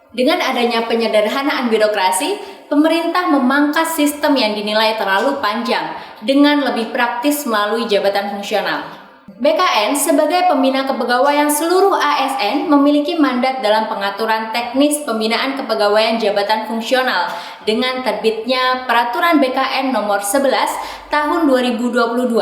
Dengan adanya penyederhanaan birokrasi, pemerintah memangkas sistem yang dinilai terlalu panjang dengan lebih praktis melalui jabatan fungsional. BKN sebagai pembina kepegawaian seluruh ASN memiliki mandat dalam pengaturan teknis pembinaan kepegawaian jabatan fungsional dengan terbitnya Peraturan BKN Nomor 11 Tahun 2022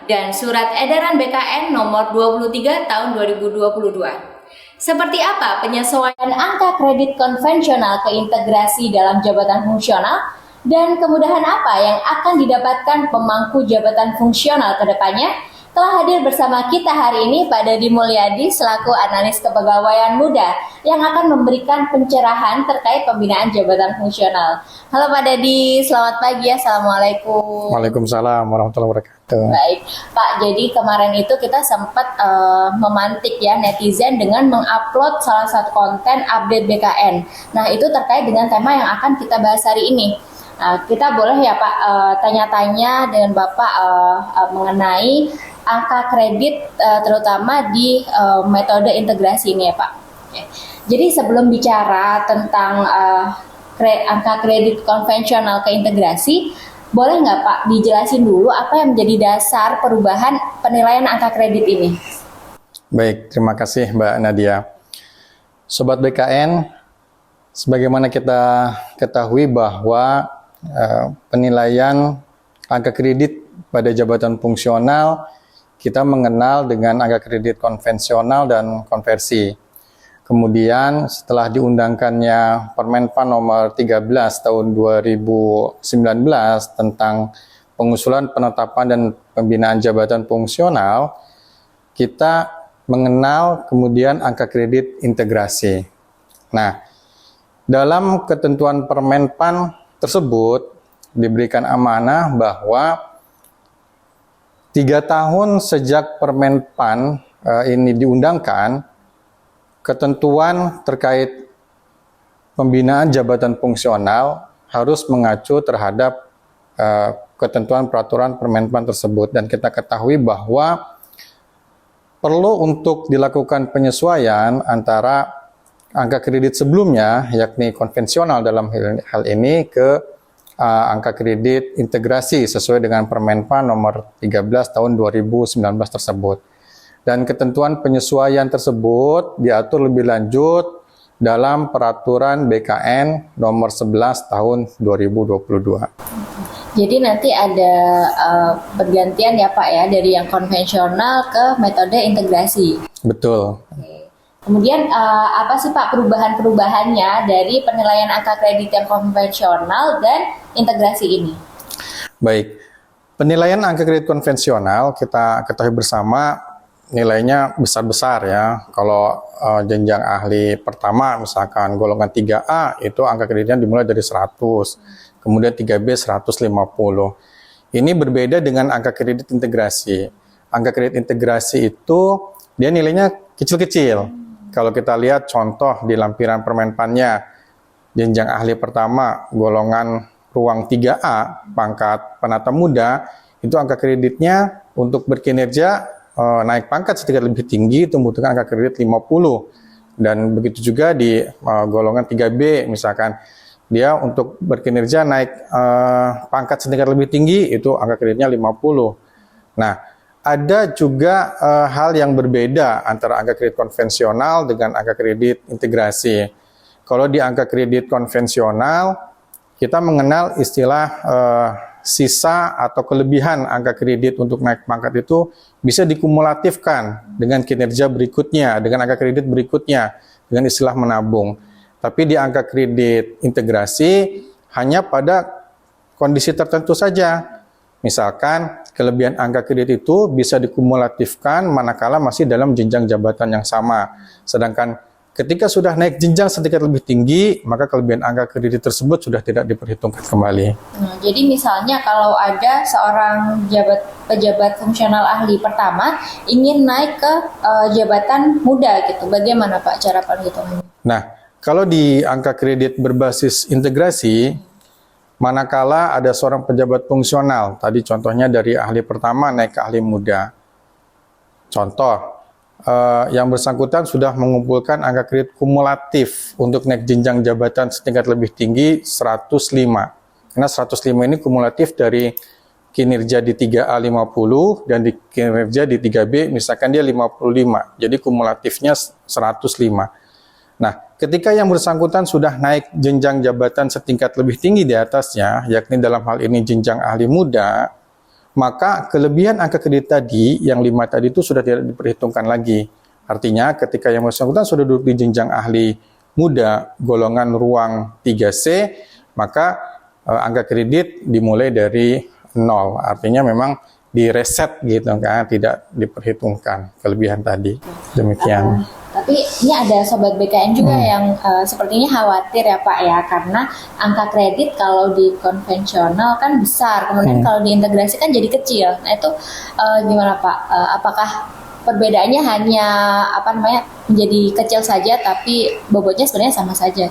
dan Surat Edaran BKN Nomor 23 Tahun 2022. Seperti apa penyesuaian angka kredit konvensional ke integrasi dalam jabatan fungsional dan kemudahan apa yang akan didapatkan pemangku jabatan fungsional ke depannya? Telah hadir bersama kita hari ini Pak Dadi Mulyadi selaku analis kepegawaian muda yang akan memberikan pencerahan terkait pembinaan jabatan fungsional. Halo Pak Dadi, selamat pagi. Assalamualaikum. Waalaikumsalam warahmatullahi wabarakatuh. Baik, Pak. Jadi kemarin itu kita sempat memantik ya netizen dengan mengupload salah satu konten update BKN. Nah, itu terkait dengan tema yang akan kita bahas hari ini. Kita boleh ya Pak tanya-tanya dengan Bapak mengenai angka kredit terutama di metode integrasi ini ya Pak. Jadi sebelum bicara tentang angka kredit konvensional ke integrasi, boleh nggak Pak dijelasin dulu apa yang menjadi dasar perubahan penilaian angka kredit ini? Baik, terima kasih Mbak Nadia. Sobat BKN, sebagaimana kita ketahui bahwa penilaian angka kredit pada jabatan fungsional kita mengenal dengan angka kredit konvensional dan konversi. Kemudian setelah diundangkannya Permenpan nomor 13 tahun 2019 tentang pengusulan penetapan dan pembinaan jabatan fungsional, kita mengenal kemudian angka kredit integrasi. Nah, dalam ketentuan Permenpan tersebut diberikan amanah bahwa 3 tahun sejak Permenpan ini diundangkan, ketentuan terkait pembinaan jabatan fungsional harus mengacu terhadap ketentuan peraturan Permenpan tersebut. Dan kita ketahui bahwa perlu untuk dilakukan penyesuaian antara angka kredit sebelumnya, yakni konvensional dalam hal ini, ke angka kredit integrasi sesuai dengan Permenpan nomor 13 tahun 2019 tersebut. Dan ketentuan penyesuaian tersebut diatur lebih lanjut dalam Peraturan BKN nomor 11 tahun 2022. Jadi nanti ada pergantian ya Pak ya dari yang konvensional ke metode integrasi. Betul. Oke. Kemudian apa sih Pak perubahannya dari penilaian angka kredit yang konvensional dan integrasi ini? Baik, penilaian angka kredit konvensional kita ketahui bersama nilainya besar-besar ya. Kalau jenjang ahli pertama misalkan golongan 3A itu angka kreditnya dimulai dari 100, kemudian 3B 150. Ini berbeda dengan angka kredit integrasi. Angka kredit integrasi itu dia nilainya kecil-kecil. Kalau kita lihat contoh di lampiran Permenpannya, jenjang ahli pertama golongan ruang 3A, pangkat penata muda, itu angka kreditnya untuk berkinerja naik pangkat setingkat lebih tinggi itu membutuhkan angka kredit 50. Dan begitu juga di golongan 3B misalkan, dia untuk berkinerja naik pangkat setingkat lebih tinggi itu angka kreditnya 50. Nah, ada juga hal yang berbeda antara angka kredit konvensional dengan angka kredit integrasi. Kalau di angka kredit konvensional, kita mengenal istilah sisa atau kelebihan angka kredit untuk naik pangkat itu bisa dikumulatifkan dengan kinerja berikutnya, dengan angka kredit berikutnya, dengan istilah menabung. Tapi di angka kredit integrasi hanya pada kondisi tertentu saja. Misalkan kelebihan angka kredit itu bisa dikumulatifkan manakala masih dalam jenjang jabatan yang sama. Sedangkan ketika sudah naik jenjang setingkat lebih tinggi, maka kelebihan angka kredit tersebut sudah tidak diperhitungkan kembali. Jadi misalnya kalau ada seorang pejabat fungsional ahli pertama ingin naik ke jabatan muda gitu, bagaimana Pak cara perhitungannya? Nah, kalau di angka kredit berbasis integrasi, manakala ada seorang pejabat fungsional, tadi contohnya dari ahli pertama naik ke ahli muda. Contoh, yang bersangkutan sudah mengumpulkan angka kredit kumulatif untuk naik jenjang jabatan setingkat lebih tinggi 105. Karena 105 ini kumulatif dari kinerja di 3A 50 dan di kinerja di 3B misalkan dia 55. Jadi kumulatifnya 105. Nah, ketika yang bersangkutan sudah naik jenjang jabatan setingkat lebih tinggi di atasnya, yakni dalam hal ini jenjang ahli muda, maka kelebihan angka kredit tadi, yang 5 tadi itu sudah tidak diperhitungkan lagi. Artinya ketika yang bersangkutan sudah duduk di jenjang ahli muda golongan ruang 3C, maka angka kredit dimulai dari 0. Artinya memang direset gitu kan, tidak diperhitungkan kelebihan tadi. Demikian. Tapi ini ada sobat BKN juga yang sepertinya khawatir ya Pak ya, karena angka kredit kalau di konvensional kan besar, kemudian kalau diintegrasi kan jadi kecil. Nah itu gimana Pak? Apakah perbedaannya hanya menjadi kecil saja, tapi bobotnya sebenarnya sama saja?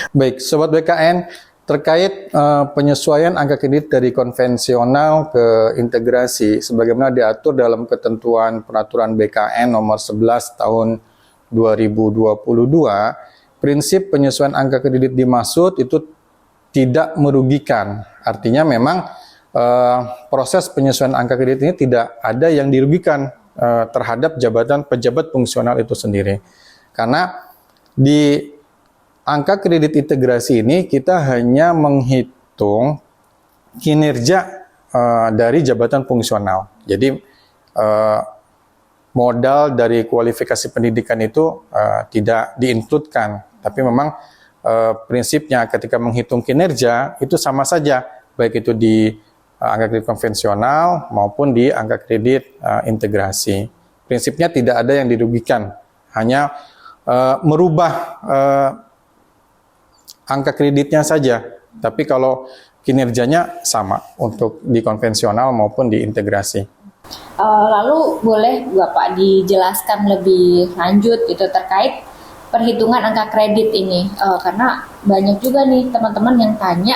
Baik, sobat BKN, terkait penyesuaian angka kredit dari konvensional ke integrasi sebagaimana diatur dalam ketentuan peraturan BKN nomor 11 tahun 2022, prinsip penyesuaian angka kredit dimaksud itu tidak merugikan. Artinya memang proses penyesuaian angka kredit ini tidak ada yang dirugikan terhadap pejabat fungsional itu sendiri. Karena di angka kredit integrasi ini kita hanya menghitung kinerja dari jabatan fungsional. Jadi modal dari kualifikasi pendidikan itu tidak diinkludkan, tapi memang prinsipnya ketika menghitung kinerja itu sama saja, baik itu di angka kredit konvensional maupun di angka kredit integrasi. Prinsipnya tidak ada yang dirugikan, hanya merubah angka kreditnya saja, tapi kalau kinerjanya sama untuk di konvensional maupun di integrasi. Lalu boleh Bapak dijelaskan lebih lanjut gitu terkait perhitungan angka kredit ini, karena banyak juga nih teman-teman yang tanya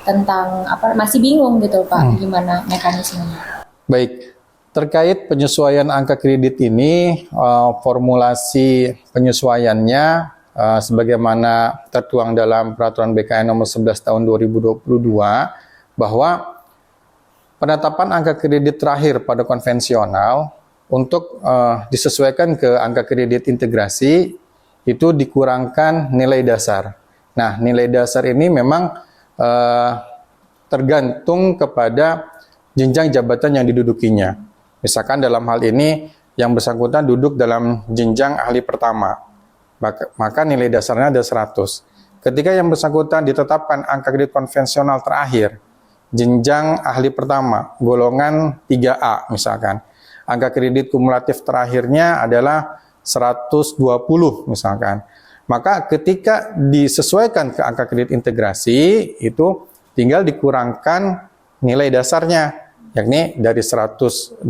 tentang masih bingung gitu Pak, gimana mekanismenya? Baik, terkait penyesuaian angka kredit ini, formulasi penyesuaiannya sebagaimana tertuang dalam peraturan BKN nomor 11 tahun 2022 bahwa penetapan angka kredit terakhir pada konvensional untuk disesuaikan ke angka kredit integrasi itu dikurangkan nilai dasar. Nah, nilai dasar ini memang tergantung kepada jenjang jabatan yang didudukinya. Misalkan dalam hal ini yang bersangkutan duduk dalam jenjang ahli pertama, maka nilai dasarnya ada 100. Ketika yang bersangkutan ditetapkan angka kredit konvensional terakhir, jenjang ahli pertama, golongan 3A misalkan, angka kredit kumulatif terakhirnya adalah 120 misalkan. Maka ketika disesuaikan ke angka kredit integrasi, itu tinggal dikurangkan nilai dasarnya, yakni dari 120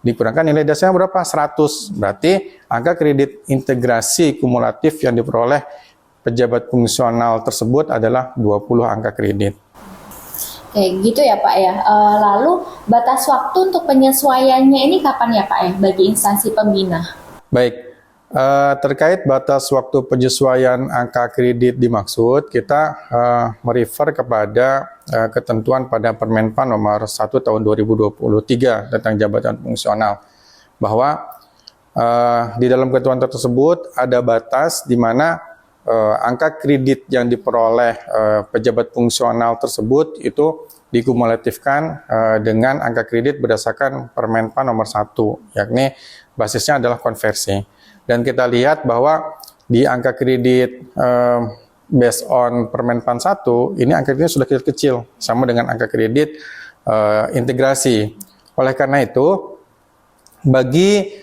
dikurangkan nilai dasarnya berapa? 100. Berarti angka kredit integrasi kumulatif yang diperoleh pejabat fungsional tersebut adalah 20 angka kredit. Oke, gitu ya Pak ya. Lalu batas waktu untuk penyesuaiannya ini kapan ya Pak ya bagi instansi pembina? Baik, terkait batas waktu penyesuaian angka kredit dimaksud, kita merefer kepada ketentuan pada Permenpan nomor 1 tahun 2023 tentang jabatan fungsional, bahwa di dalam ketentuan tersebut ada batas di mana angka kredit yang diperoleh pejabat fungsional tersebut itu dikumulatifkan dengan angka kredit berdasarkan Permenpan nomor 1, yakni basisnya adalah konversi. Dan kita lihat bahwa di angka kredit based on Permenpan 1, ini angka kreditnya sudah kecil, sama dengan angka kredit integrasi. Oleh karena itu, bagi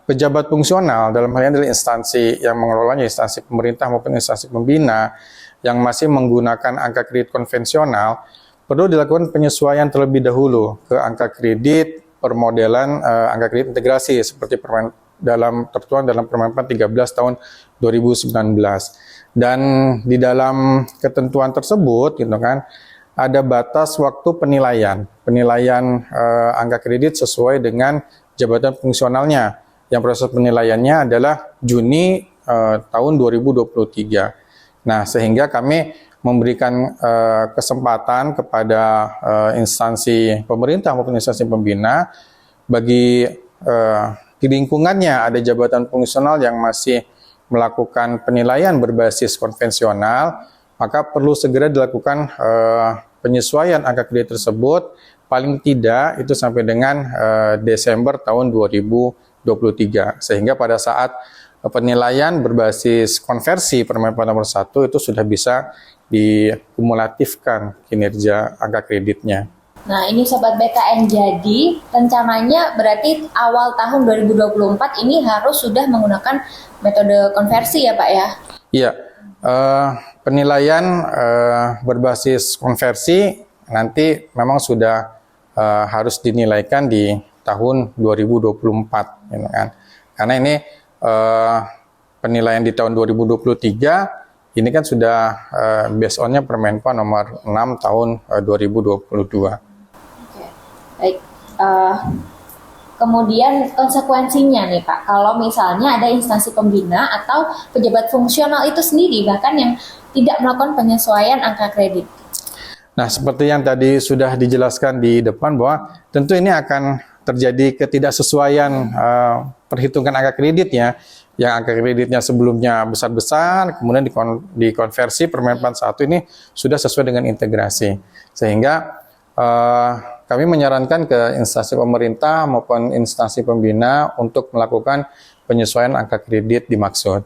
pejabat fungsional, dalam hal ini adalah instansi yang mengelolanya, instansi pemerintah maupun instansi pembina, yang masih menggunakan angka kredit konvensional, perlu dilakukan penyesuaian terlebih dahulu ke angka kredit permodelan angka kredit integrasi, seperti tertuang dalam Permenpan 13 tahun 2019. Dan di dalam ketentuan tersebut, gitu kan, ada batas waktu penilaian angka kredit sesuai dengan jabatan fungsionalnya. yang proses penilaiannya adalah Juni tahun 2023. Nah, sehingga kami memberikan kesempatan kepada instansi pemerintah maupun instansi pembina bagi di lingkungannya ada jabatan fungsional yang masih melakukan penilaian berbasis konvensional, maka perlu segera dilakukan penyesuaian angka kredit tersebut, paling tidak itu sampai dengan Desember tahun 2023, sehingga pada saat penilaian berbasis konversi Permenpan nomor 1 itu sudah bisa dikumulatifkan kinerja angka kreditnya. Nah, ini Sobat BKN, jadi rencananya berarti awal tahun 2024 ini harus sudah menggunakan metode konversi ya Pak ya? Iya, penilaian berbasis konversi nanti memang sudah harus dinilaikan di tahun 2024, gitu kan? Karena ini penilaian di tahun 2023 ini kan sudah based on-nya Permenpan nomor 6 tahun 2022. Baik, kemudian konsekuensinya nih Pak, kalau misalnya ada instansi pembina atau pejabat fungsional itu sendiri bahkan yang tidak melakukan penyesuaian angka kredit. Nah, seperti yang tadi sudah dijelaskan di depan bahwa tentu ini akan terjadi ketidaksesuaian perhitungan angka kreditnya, yang angka kreditnya sebelumnya besar-besar, kemudian dikonversi Permenpan 1 ini sudah sesuai dengan integrasi, sehingga kami menyarankan ke instansi pemerintah maupun instansi pembina untuk melakukan penyesuaian angka kredit dimaksud.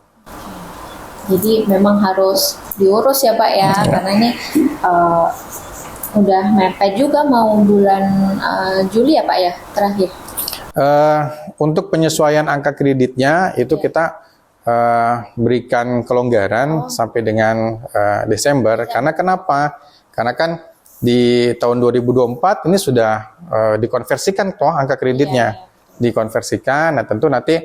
Jadi memang harus diurus ya Pak ya, karena ini udah mepet juga mau bulan Juli ya Pak ya terakhir. Untuk penyesuaian angka kreditnya itu kita berikan kelonggaran sampai dengan Desember. Karena kenapa? Karena kan di tahun 2024 ini sudah dikonversikan toh angka kreditnya, dikonversikan. Nah, tentu nanti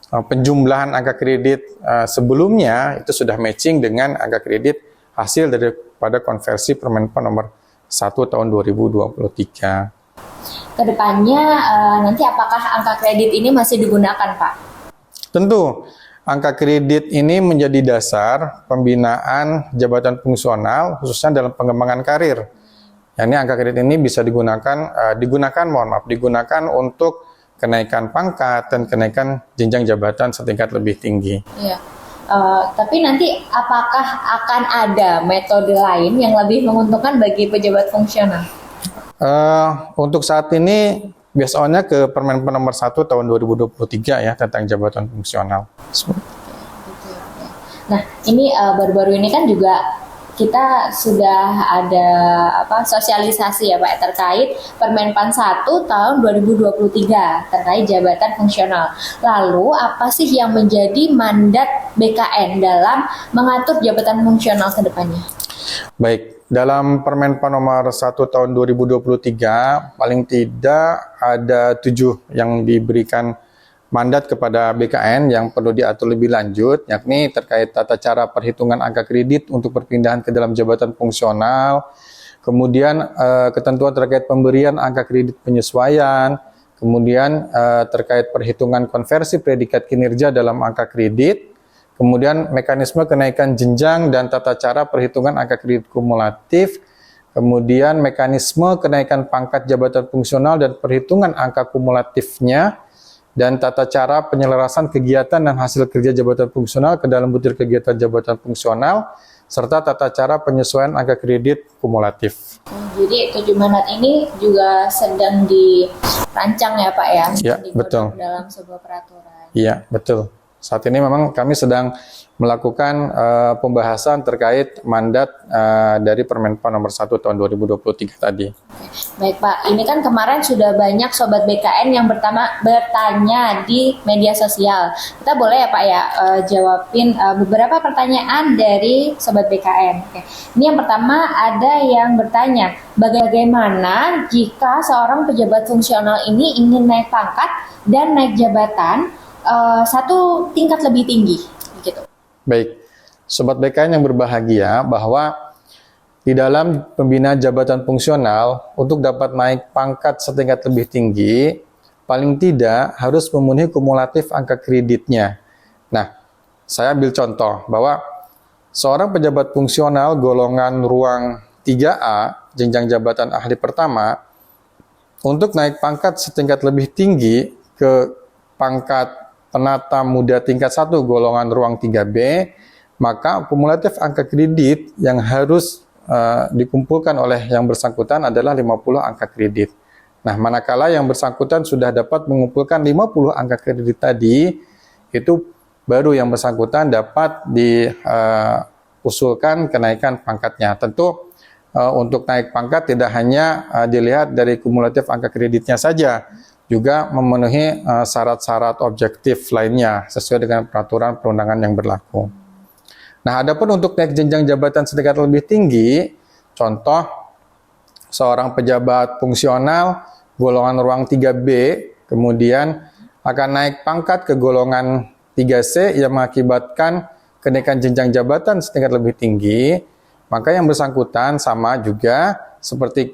penjumlahan angka kredit sebelumnya itu sudah matching dengan angka kredit hasil daripada konversi Permenpan nomor 1 tahun 2023. Kedepannya nanti apakah angka kredit ini masih digunakan Pak? Tentu, angka kredit ini menjadi dasar pembinaan jabatan fungsional khususnya dalam pengembangan karir. Ini angka kredit ini bisa digunakan untuk kenaikan pangkat dan kenaikan jenjang jabatan setingkat lebih tinggi. Iya. Tapi nanti apakah akan ada metode lain yang lebih menguntungkan bagi pejabat fungsional? Untuk saat ini based on-nya ke Permenpan nomor 1 tahun 2023 ya tentang jabatan fungsional. Nah, ini baru-baru ini kan juga kita sudah ada sosialisasi ya Pak terkait Permenpan 1 tahun 2023 terkait jabatan fungsional. Lalu apa sih yang menjadi mandat BKN dalam mengatur jabatan fungsional ke depannya? Baik, dalam Permenpan nomor 1 tahun 2023 paling tidak ada 7 yang diberikan mandat kepada BKN yang perlu diatur lebih lanjut, yakni terkait tata cara perhitungan angka kredit untuk perpindahan ke dalam jabatan fungsional, kemudian ketentuan terkait pemberian angka kredit penyesuaian, kemudian terkait perhitungan konversi predikat kinerja dalam angka kredit, kemudian mekanisme kenaikan jenjang dan tata cara perhitungan angka kredit kumulatif, kemudian mekanisme kenaikan pangkat jabatan fungsional dan perhitungan angka kumulatifnya, dan tata cara penyelarasan kegiatan dan hasil kerja jabatan fungsional ke dalam butir kegiatan jabatan fungsional, serta tata cara penyesuaian angka kredit kumulatif. Jadi 7 mandat ini juga sedang dirancang ya Pak ya? Ya, betul. Dalam sebuah peraturan. Iya, betul. Saat ini memang kami sedang melakukan pembahasan terkait mandat dari Permenpan nomor 1 tahun 2023 tadi. Baik Pak, ini kan kemarin sudah banyak Sobat BKN yang bertanya di media sosial. Kita boleh ya Pak ya jawabin beberapa pertanyaan dari Sobat BKN. Oke. Ini yang pertama ada yang bertanya, bagaimana jika seorang pejabat fungsional ini ingin naik pangkat dan naik jabatan satu tingkat lebih tinggi? Gitu. Baik, Sobat BKN yang berbahagia bahwa di dalam pembinaan jabatan fungsional untuk dapat naik pangkat setingkat lebih tinggi, paling tidak harus memenuhi kumulatif angka kreditnya. Nah, saya ambil contoh bahwa seorang pejabat fungsional golongan ruang 3A, jenjang jabatan ahli pertama, untuk naik pangkat setingkat lebih tinggi ke pangkat penata muda tingkat 1 golongan ruang 3B, maka kumulatif angka kredit yang harus dikumpulkan oleh yang bersangkutan adalah 50 angka kredit. Nah, manakala yang bersangkutan sudah dapat mengumpulkan 50 angka kredit tadi, itu baru yang bersangkutan dapat diusulkan kenaikan pangkatnya. Tentu untuk naik pangkat tidak hanya dilihat dari kumulatif angka kreditnya saja, juga memenuhi syarat-syarat objektif lainnya sesuai dengan peraturan perundangan yang berlaku. Nah, adapun untuk naik jenjang jabatan setingkat lebih tinggi, contoh seorang pejabat fungsional golongan ruang 3B, kemudian akan naik pangkat ke golongan 3C yang mengakibatkan kenaikan jenjang jabatan setingkat lebih tinggi, maka yang bersangkutan sama juga seperti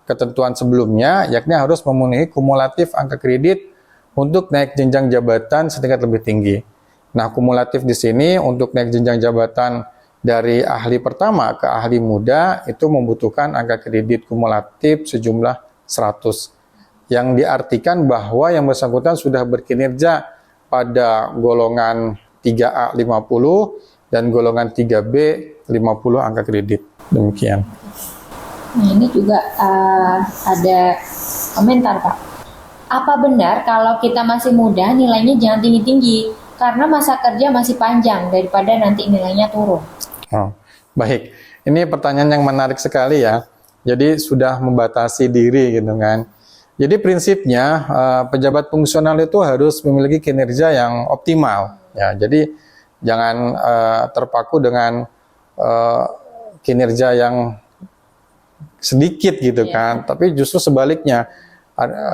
ketentuan sebelumnya, yakni harus memenuhi kumulatif angka kredit untuk naik jenjang jabatan setingkat lebih tinggi. Nah, kumulatif di sini untuk naik jenjang jabatan dari ahli pertama ke ahli muda itu membutuhkan angka kredit kumulatif sejumlah 100. Yang diartikan bahwa yang bersangkutan sudah berkinerja pada golongan 3A 50 dan golongan 3B 50 angka kredit. Demikian. Nah, ini juga ada komentar, Pak. Apa benar kalau kita masih muda nilainya jangan tinggi-tinggi? Karena masa kerja masih panjang daripada nanti nilainya turun. Oh, baik. Ini pertanyaan yang menarik sekali ya. Jadi sudah membatasi diri gitu kan. Jadi prinsipnya pejabat fungsional itu harus memiliki kinerja yang optimal. Ya, jadi jangan terpaku dengan kinerja yang sedikit gitu kan. Tapi justru sebaliknya,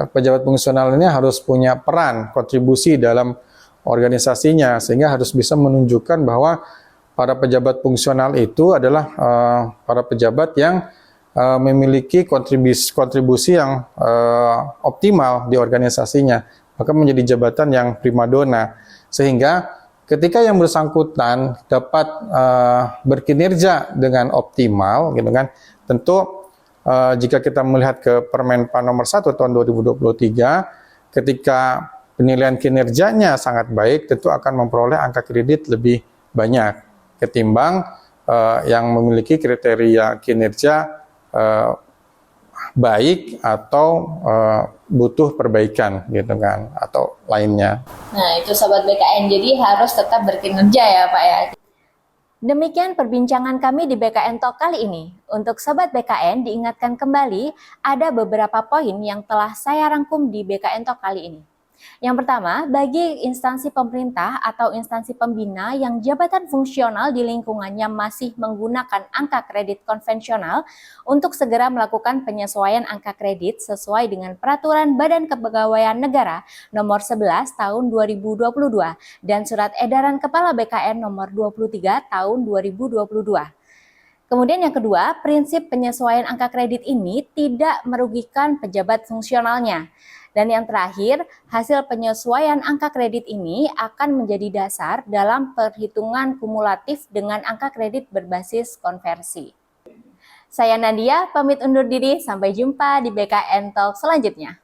pejabat fungsional ini harus punya peran, kontribusi dalam organisasinya, sehingga harus bisa menunjukkan bahwa para pejabat fungsional itu adalah para pejabat yang memiliki kontribusi yang optimal di organisasinya, maka menjadi jabatan yang primadona, sehingga ketika yang bersangkutan dapat berkinerja dengan optimal, gitu kan, tentu jika kita melihat ke Permenpan nomor 1 tahun 2023, ketika penilaian kinerjanya sangat baik, tentu akan memperoleh angka kredit lebih banyak ketimbang yang memiliki kriteria kinerja baik atau butuh perbaikan gitu kan, atau lainnya. Nah, itu Sobat BKN, jadi harus tetap berkinerja ya Pak ya. Demikian perbincangan kami di BKN Talk kali ini. Untuk Sobat BKN diingatkan kembali ada beberapa poin yang telah saya rangkum di BKN Talk kali ini. Yang pertama, bagi instansi pemerintah atau instansi pembina yang jabatan fungsional di lingkungannya masih menggunakan angka kredit konvensional untuk segera melakukan penyesuaian angka kredit sesuai dengan Peraturan Badan Kepegawaian Negara Nomor 11 Tahun 2022 dan Surat Edaran Kepala BKN Nomor 23 Tahun 2022. Kemudian yang kedua, prinsip penyesuaian angka kredit ini tidak merugikan pejabat fungsionalnya. Dan yang terakhir, hasil penyesuaian angka kredit ini akan menjadi dasar dalam perhitungan kumulatif dengan angka kredit berbasis konversi. Saya Nadia, pamit undur diri, sampai jumpa di BKN Talk selanjutnya.